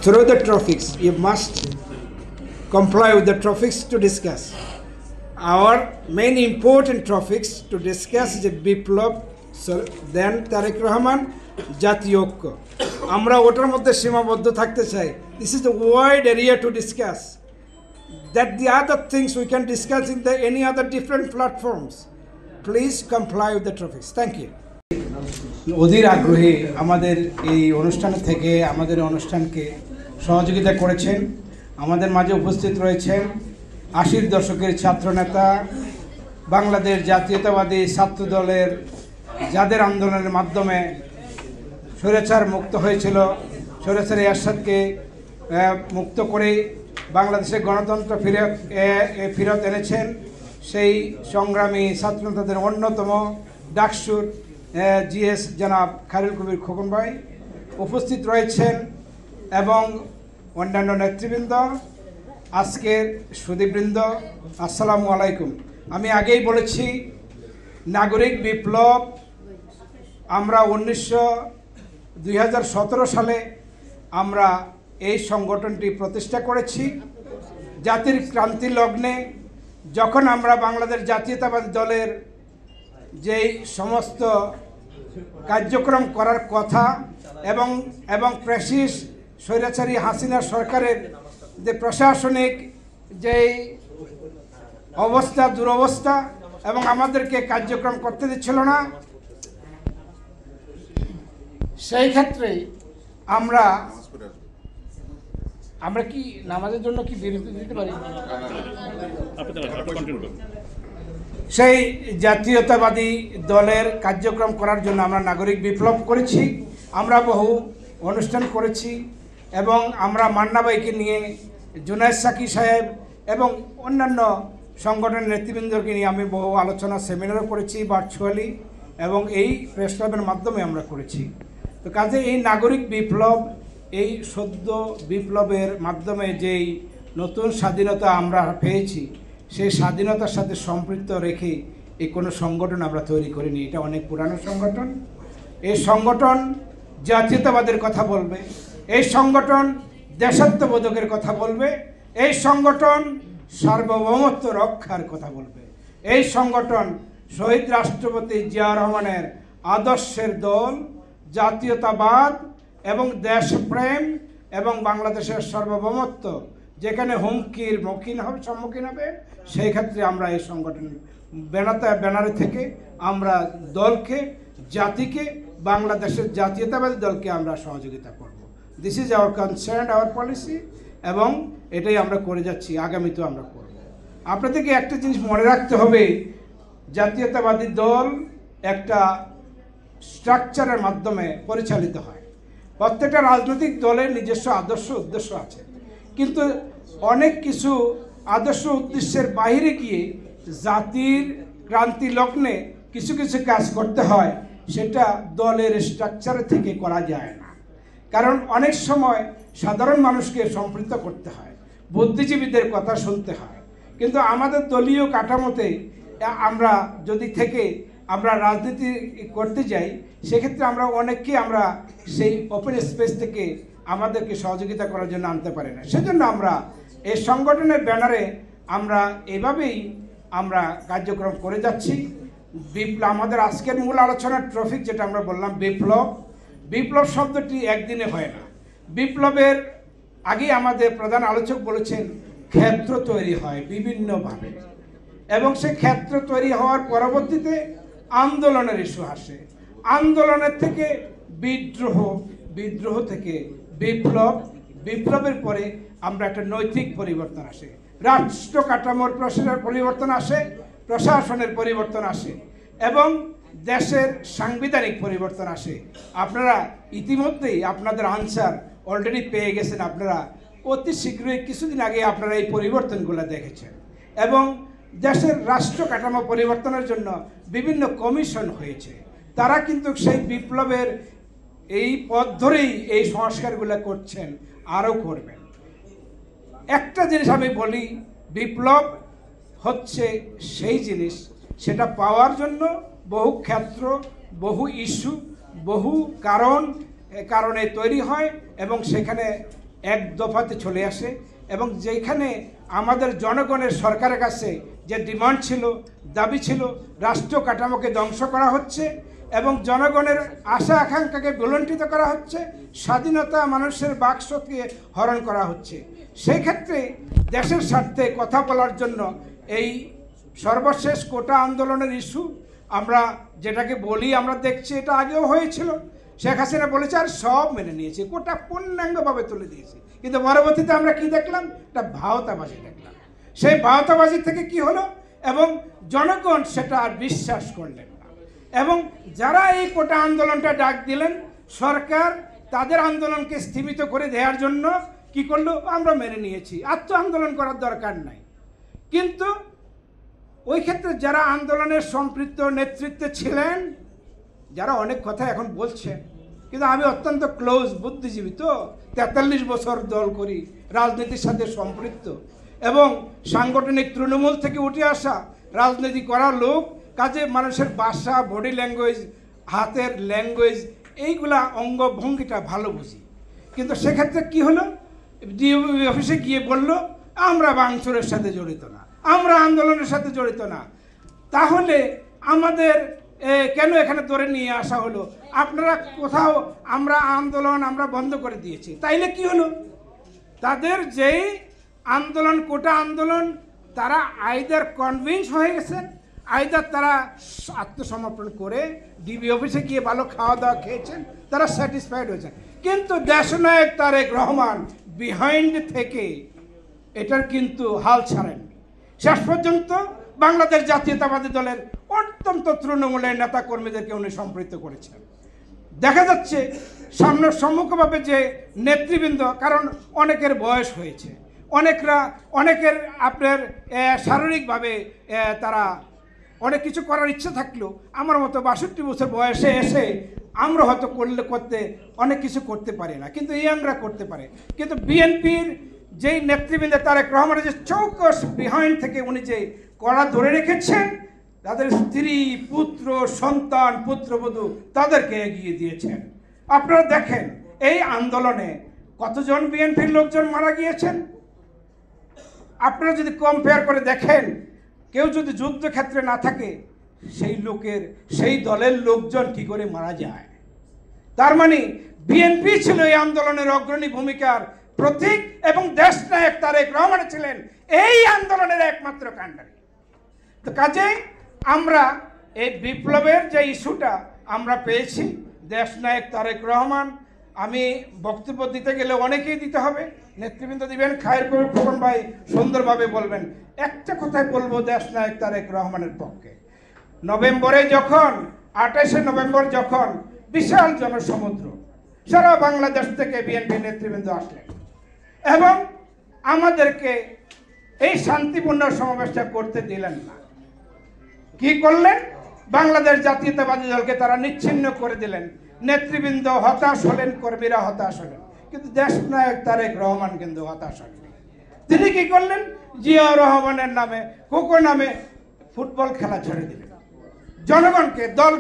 through the topics. You must comply with the topics to discuss. Our main important topics to discuss is Biplab, then Tariq Rahman, Jatiyo ঐক্য. আমরা ওটার মধ্যে সীমাবদ্ধ থাকতে চাই. This is the wide area to discuss. That the other things we can discuss in the any other different platforms. Please comply with the topics. Thank you. অধীর আগ্রহী আমাদের এই অনুষ্ঠান থেকে আমাদের অনুষ্ঠানকে সহযোগিতা করেছেন। আমাদের মাঝে উপস্থিত রয়েছেন ৮০ দশকের ছাত্রনেতা, বাংলাদেশ জাতীয়তাবাদী ছাত্র দলের যাদের আন্দোলনের মাধ্যমে স্বৈরাচার মুক্ত হয়েছিল, স্বৈরাচারী এরশাদকে মুক্ত করে বাংলাদেশে গণতন্ত্র ফেরত এনেছেন সেই সংগ্রামী ছাত্রনেতাদের অন্যতম ডাকসুর জিএস জনাব খায়রুল কবির খোকন ভাই উপস্থিত রয়েছেন এবং অন্যান্য নেতৃবৃন্দ, আজকের সুধীবৃন্দ, আসসালামু আলাইকুম। আমি আগেই বলেছি নাগরিক বিপ্লব আমরা 2017 সালে আমরা এই সংগঠনটি প্রতিষ্ঠা করেছি। জাতির ক্রান্তি লগ্নে যখন আমরা বাংলাদেশ জাতীয়তাবাদী দলের যেই সমস্ত কার্যক্রম করার কথা এবং ফ্যাসিস্ট স্বৈরাচারী হাসিনা সরকারের যে প্রশাসনিক যেই অবস্থা, দুরবস্থা এবং আমাদেরকে কার্যক্রম করতে দিচ্ছিল না, সেই ক্ষেত্রে আমরা কি নামাজের জন্য কি বিরতি দিতে পারি? সেই জাতীয়তাবাদী দলের কার্যক্রম করার জন্য আমরা নাগরিক বিপ্লব করেছি। আমরা বহু অনুষ্ঠান করেছি এবং আমরা মান্না ভাইকে নিয়ে, জুনায়েদ সাকি সাহেব এবং অন্যান্য সংগঠনের নেতৃবৃন্দকে নিয়ে আমি বহু আলোচনা সেমিনারও করেছি ভার্চুয়ালি এবং এই প্রেস ক্লাবের মাধ্যমে আমরা করেছি। তো কাজে এই নাগরিক বিপ্লব, এই সদ্য বিপ্লবের মাধ্যমে যেই নতুন স্বাধীনতা আমরা পেয়েছি, সেই স্বাধীনতার সাথে সম্পৃক্ত রেখে এই কোনো সংগঠন আমরা তৈরি করিনি। এটা অনেক পুরানো সংগঠন। এই সংগঠন জাতীয়তাবাদের কথা বলবে, এই সংগঠন দেশাত্মবোধকের কথা বলবে, এই সংগঠন সার্বভৌমত্ব রক্ষার কথা বলবে। এই সংগঠন শহীদ রাষ্ট্রপতি জিয়া রহমানের আদর্শের দল, জাতীয়তাবাদ এবং দেশপ্রেম এবং বাংলাদেশের সার্বভৌমত্ব যেখানে হুমকির সম্মুখীন হবে, সেই ক্ষেত্রে আমরা এই সংগঠন ব্যানারে থেকে আমরা দলকে, জাতিকে, বাংলাদেশের জাতীয়তাবাদী দলকে আমরা সহযোগিতা করব। This is our concern, hour policy, এবং এটাই আমরা করে যাচ্ছি, আগামীতেও আমরা করব। আপনাদেরকে একটা জিনিস মনে রাখতে হবে, জাতীয়তাবাদী দল একটা স্ট্রাকচারের মাধ্যমে পরিচালিত হয়। প্রত্যেকটা রাজনৈতিক দলের নিজস্ব আদর্শ উদ্দেশ্য আছে, কিন্তু অনেক কিছু আদর্শ উদ্দেশ্যের বাইরে গিয়ে জাতির ক্রান্তি লগ্নে কিছু কিছু কাজ করতে হয়, সেটা দলের স্ট্রাকচারে থেকে করা যায় না। কারণ অনেক সময় সাধারণ মানুষকে সম্পৃক্ত করতে হয়, বুদ্ধিজীবীদের কথা শুনতে হয়। কিন্তু আমাদের দলীয় কাঠামোতে আমরা যদি আমরা রাজনীতি করতে যাই, সেক্ষেত্রে আমরা অনেককে আমরা সেই ওপেন স্পেস থেকে আমাদেরকে সহযোগিতা করার জন্য আনতে পারি না। সেজন্য আমরা এই সংগঠনের ব্যানারে আমরা এভাবেই আমরা কার্যক্রম করে যাচ্ছি। আমাদের আজকের মূল আলোচনার টপিক যেটা আমরা বললাম বিপ্লব শব্দটি একদিনে হয় না। বিপ্লবের আগে আমাদের প্রধান আলোচক বলেছেন ক্ষেত্র তৈরি হয় বিভিন্নভাবে, এবং সেই ক্ষেত্র তৈরি হওয়ার পরবর্তীতে আন্দোলনের ইস্যু আসে, আন্দোলনের থেকে বিদ্রোহ থেকে বিপ্লবের পরে আমরা একটা নৈতিক পরিবর্তন আসে, রাষ্ট্র কাঠামোর পরিবর্তন আসে, প্রশাসনের পরিবর্তন আসে এবং দেশের সাংবিধানিক পরিবর্তন আসে। আপনারা ইতিমধ্যেই আপনাদের আনসার অলরেডি পেয়ে গেছেন। আপনারা অতি শীঘ্রই কিছুদিন আগে আপনারা এই পরিবর্তনগুলো দেখেছেন এবং দেশের রাষ্ট্র কাঠামো পরিবর্তনের জন্য বিভিন্ন কমিশন হয়েছে। তারা কিন্তু সেই বিপ্লবের এই পথ ধরেই এই সংস্কারগুলো করছেন, আরও করবেন। একটা জিনিস আমি বলি, বিপ্লব হচ্ছে সেই জিনিস, সেটা পাওয়ার জন্য বহু ক্ষেত্র, বহু ইস্যু, বহু কারণে তৈরি হয় এবং সেখানে এক দফাতে চলে আসে এবং যেখানে আমাদের জনগণের সরকারের কাছে যে ডিমান্ড ছিল, দাবি ছিল, রাষ্ট্র কাঠামোকে ধ্বংস করা হচ্ছে এবং জনগণের আশা আকাঙ্ক্ষাকে বিলণ্ঠিত করা হচ্ছে, স্বাধীনতা মানুষের বাকশক্তি হরণ করা হচ্ছে। সেই ক্ষেত্রে দেশের স্বার্থে কথা বলার জন্য এই সর্বশেষ কোটা আন্দোলনের ইস্যু আমরা যেটাকে বলি, আমরা দেখছি এটা আগেও হয়েছিল। শেখ হাসিনা বলেছে আর সব মেনে নিয়েছে, কোটা পূর্ণাঙ্গভাবে তুলে দিয়েছে, কিন্তু পরবর্তীতে আমরা কি দেখলাম? একটা ভাওতাবাজি দেখলাম। সেই ভাওতাবাজি থেকে কি হলো এবং জনগণ সেটা আর বিশ্বাস করলেন না এবং যারা এই কোটা আন্দোলনটা ডাক দিলেন, সরকার তাদের আন্দোলনকে স্থিমিত করে দেওয়ার জন্য কি করলো? আমরা মেনে নিয়েছি, আত্ম আন্দোলন করার দরকার নাই। কিন্তু ওই ক্ষেত্রে যারা আন্দোলনের সম্পৃক্ত নেতৃত্বে ছিলেন, যারা অনেক কথা এখন বলছেন, কিন্তু আমি অত্যন্ত ক্লোজ বুদ্ধিজীবী, তো 43 বছর দল করি, রাজনীতির সাথে সম্পৃক্ত এবং সাংগঠনিক তৃণমূল থেকে উঠে আসা রাজনীতি করার লোক, কাজে মানুষের ভাষা, বডি ল্যাঙ্গুয়েজ, হাতের ল্যাঙ্গুয়েজ, এইগুলা অঙ্গভঙ্গিটা ভালো বুঝি। কিন্তু সেক্ষেত্রে কি হলো? ডিওপি অফিসে গিয়ে বলল আমরা ভাঙচুরের সাথে জড়িত না, আমরা আন্দোলনের সাথে জড়িত না। তাহলে আমাদের কেন এখানে ধরে নিয়ে আসা হলো? আপনারা কোথাও আমরা আন্দোলন আমরা বন্ধ করে দিয়েছি, তাইলে কি হলো? তাদের যেই আন্দোলন, কোটা আন্দোলন, তারা আইদার কনভিন্স হয়ে গেছেন, আইদার তারা আত্মসমর্পণ করে ডিবি অফিসে গিয়ে ভালো খাওয়া দাওয়া খেয়েছেন, তারা স্যাটিসফাইড হয়েছেন। কিন্তু দেশনায়ক তারেক রহমান বিহাইন্ড থেকে এটার কিন্তু হাল ছাড়েন। শেষ পর্যন্ত বাংলাদেশ জাতীয়তাবাদী দলের অত্যন্ত তৃণমূলের নেতা কর্মীদেরকে উনি সম্পৃক্ত করেছেন। দেখা যাচ্ছে সম্মুখভাবে যে নেতৃবৃন্দ, কারণ অনেকের বয়স হয়েছে, অনেকের আপনার শারীরিকভাবে তারা অনেক কিছু করার ইচ্ছা থাকলেও আমার মতো 62 বছর বয়সে এসে আমরা হয়তো করতে অনেক কিছু করতে পারি না, কিন্তু ইয়াংরা করতে পারে। কিন্তু বিএনপির যেই নেতৃবৃন্দ তারেক রহমানের যে চৌকস বিহাইন্ড থেকে উনি যে কড়া ধরে রেখেছেন, তাদের স্ত্রী, পুত্র, সন্তান, পুত্রবধূ তাদেরকে এগিয়ে দিয়েছেন। আপনারা দেখেন এই আন্দোলনে কতজন বিএনপির লোকজন মারা গিয়েছেন। আপনারা যদি কম্পেয়ার করে দেখেন, কেউ যদি যুদ্ধক্ষেত্রে না থাকে, সেই দলের লোকজন কি করে মারা যায়? তার মানে বিএনপি ছিল এই আন্দোলনের অগ্রণী ভূমিকার প্রতীক এবং দেশনায়ক তারেক রহমান ছিলেন এই আন্দোলনের একমাত্র কাণ্ডারি। তো কাজেই আমরা এই বিপ্লবের যে ইস্যুটা আমরা পেয়েছি, দেশনায়ক তারেক রহমান, আমি বক্তব্য দিতে গেলে অনেকেই দিতে হবে, নেতৃবৃন্দ দিবেন, খায়ের কবির খোকন ভাই সুন্দরভাবে বলবেন। একটা কথাই বলবো দেশনায়ক তারেক রহমানের পক্ষে, নভেম্বরে যখন 28শে নভেম্বর যখন বিশাল জনসমুদ্র সারা বাংলাদেশ থেকে বিএনপি নেতৃবৃন্দ আসলেন এবং আমাদেরকে এই শান্তিপূর্ণ সমাবেশটা করতে দিলেন না, কি করলেন? বাংলাদেশ জাতীয়তাবাদী দলকে তারা নিচ্ছিন্ন করে দিলেন। নেতৃবৃন্দ হতাশ হলেন, কর্মীরা হতাশ হলেন, কিন্তু দেশনায়ক তারেক রহমান কিন্তু হতাশ হলেন। তিনি কি করলেন? জিয়াউর রহমানের নামে, খোকন নামে ফুটবল খেলা ছেড়ে দিলেন, জনগণকে দল